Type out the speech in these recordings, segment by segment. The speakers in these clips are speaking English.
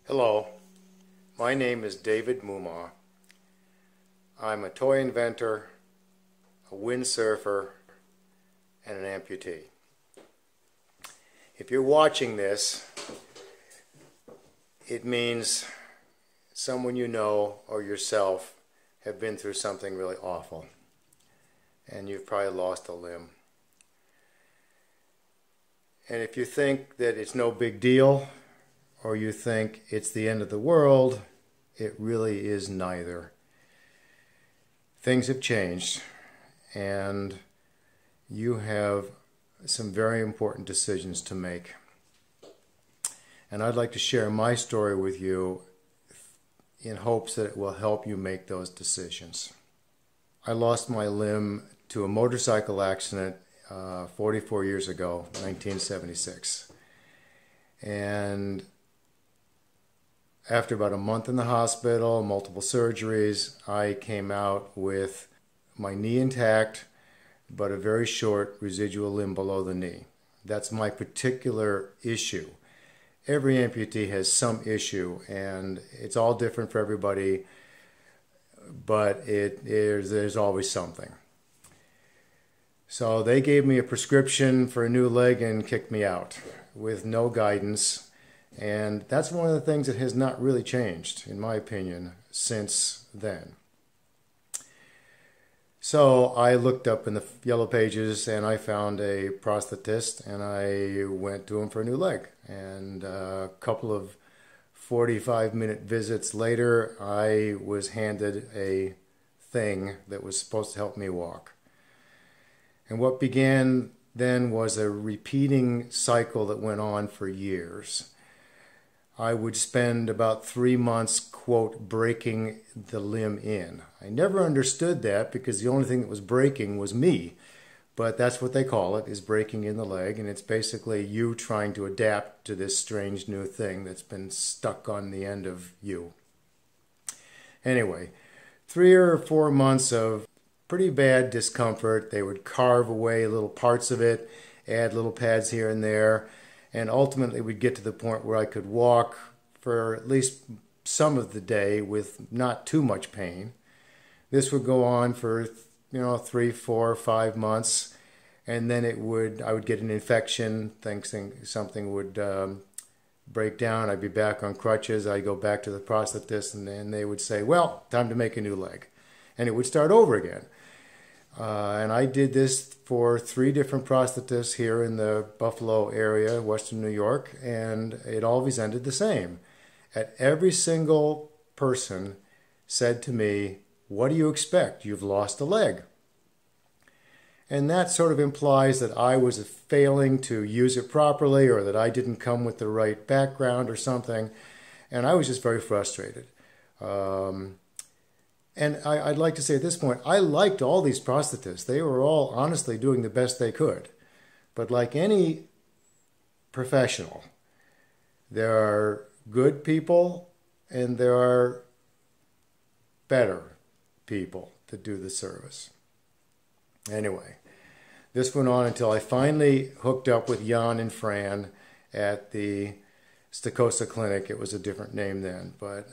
Hello, my name is David Mumma. I'm a toy inventor, a windsurfer, and an amputee. If you're watching this, it means someone you know or yourself have been through something really awful, and you've probably lost a limb. And if you think that it's no big deal, or you think it's the end of the world, it really is neither. Things have changed, and you have some very important decisions to make. And I'd like to share my story with you in hopes that it will help you make those decisions. I lost my limb to a motorcycle accident 44 years ago, 1976. And after about a month in the hospital, multiple surgeries, I came out with my knee intact, but a very short residual limb below the knee. That's my particular issue. Every amputee has some issue, and it's all different for everybody, but there's always something. So they gave me a prescription for a new leg and kicked me out with no guidance. And that's one of the things that has not really changed, in my opinion, since then. So I looked up in the yellow pages and I found a prosthetist, and I went to him for a new leg. And a couple of 45-minute visits later, I was handed a thing that was supposed to help me walk. And what began then was a repeating cycle that went on for years. I would spend about 3 months, quote, breaking the limb in. I never understood that because the only thing that was breaking was me. But that's what they call it, is breaking in the leg. And it's basically you trying to adapt to this strange new thing that's been stuck on the end of you. Anyway, 3 or 4 months of pretty bad discomfort. They would carve away little parts of it, add little pads here and there. And ultimately we'd get to the point where I could walk for at least some of the day with not too much pain. This would go on for 3, 4, 5 months, and then I would get an infection, something would break down, I'd be back on crutches, I'd go back to the prosthetist, and then they would say, well, time to make a new leg. And it would start over again. And I did this for 3 different prosthetists here in the Buffalo area, Western New York, and it always ended the same. At every single person said to me, what do you expect? You've lost a leg. And that sort of implies that I was failing to use it properly, or that I didn't come with the right background or something. And I was just very frustrated. And I'd like to say at this point, I liked all these prosthetists. They were all honestly doing the best they could. But like any professional, there are good people and there are better people to do the service. Anyway, this went on until I finally hooked up with Jan and Fran at the Stokosa Clinic. It was a different name then, but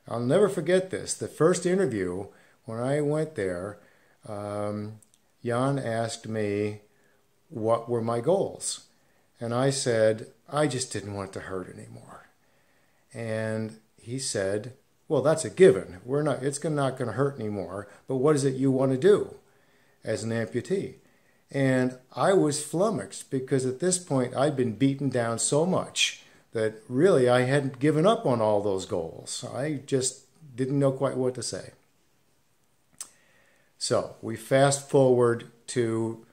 I'll never forget this. The first interview, when I went there, Jan asked me what were my goals. And I said, I just didn't want it to hurt anymore. And he said, well, that's a given. It's not going to hurt anymore, but what is it you want to do as an amputee? And I was flummoxed because at this point I'd been beaten down so much that really I hadn't given up on all those goals. I just didn't know quite what to say. So we fast forward to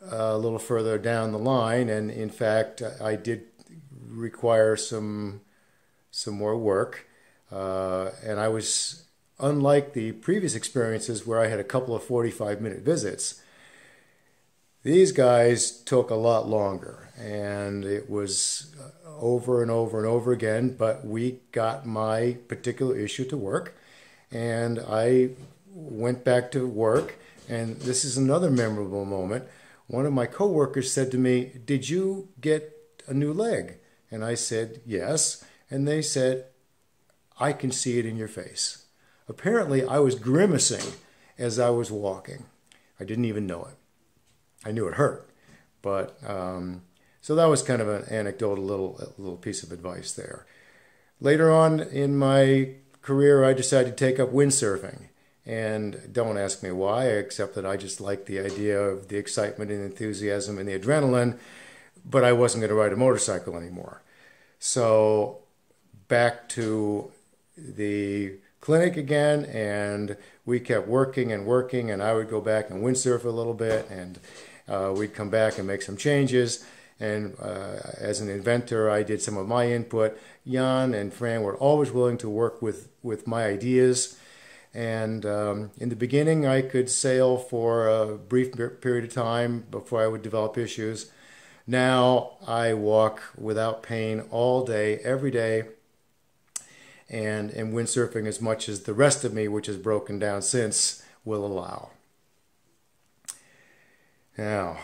a little further down the line, and in fact I did require some more work, and I was, unlike the previous experiences where I had a couple of 45-minute visits, these guys took a lot longer, and it was over and over and over again, but we got my particular issue to work, and I went back to work, and this is another memorable moment. One of my coworkers said to me, did you get a new leg? And I said, yes. And they said, I can see it in your face. Apparently, I was grimacing as I was walking. I didn't even know it. I knew it hurt. But, so that was kind of an anecdotal little piece of advice there. Later on in my career, I decided to take up windsurfing. And don't ask me why, except that I just liked the idea of the excitement and enthusiasm and the adrenaline, but I wasn't going to ride a motorcycle anymore. So back to the clinic again, and we kept working, and I would go back and windsurf a little bit, and we'd come back and make some changes. And as an inventor, I did some of my input. Jan and Fran were always willing to work with my ideas. And in the beginning, I could sail for a brief period of time before I would develop issues. Now I walk without pain all day, every day, and windsurfing as much as the rest of me, which is broken down since, will allow. Now,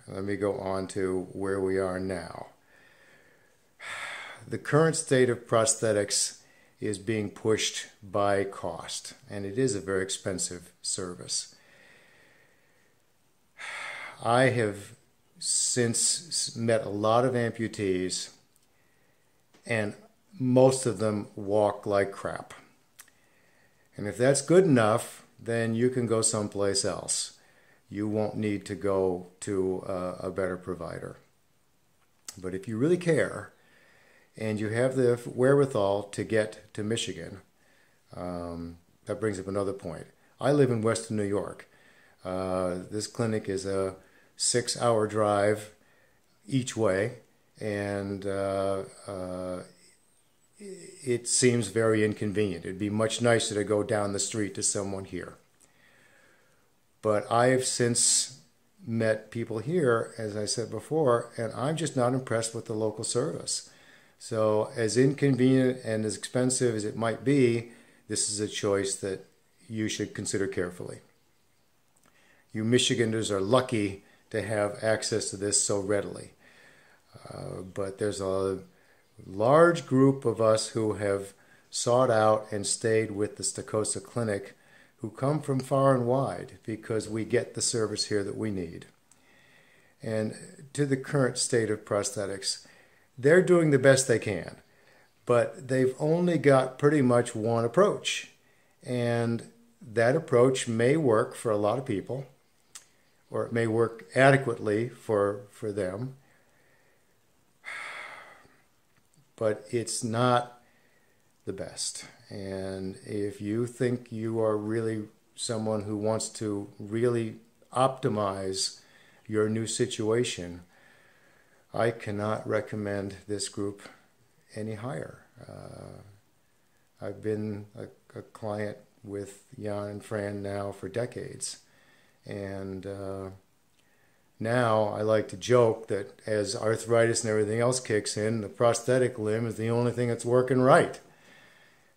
let me go on to where we are now. The current state of prosthetics is being pushed by cost, and it is a very expensive service. I have since met a lot of amputees, and most of them walk like crap. And if that's good enough, then you can go someplace else. You won't need to go to a better provider. But if you really care, and you have the wherewithal to get to Michigan, that brings up another point. I live in Western New York. This clinic is a 6-hour drive each way, and it seems very inconvenient. It'd be much nicer to go down the street to someone here. But I've since met people here, as I said before, and I'm just not impressed with the local service. So as inconvenient and as expensive as it might be, this is a choice that you should consider carefully. You Michiganders are lucky to have access to this so readily. But there's a large group of us who have sought out and stayed with the Stokosa Clinic who come from far and wide because we get the service here that we need. And to the current state of prosthetics, they're doing the best they can, but they've only got pretty much one approach. And that approach may work for a lot of people, or it may work adequately for them, but it's not the best. And if you think you are really someone who wants to really optimize your new situation, I cannot recommend this group any higher. I've been a client with Jan and Fran now for decades. And now I like to joke that as arthritis and everything else kicks in, the prosthetic limb is the only thing that's working right.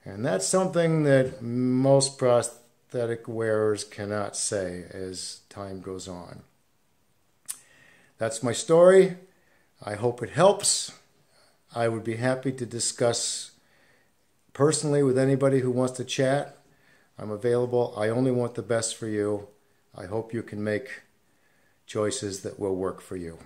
And that's something that most prosthetic wearers cannot say as time goes on. That's my story. I hope it helps. I would be happy to discuss personally with anybody who wants to chat. I'm available. I only want the best for you. I hope you can make choices that will work for you.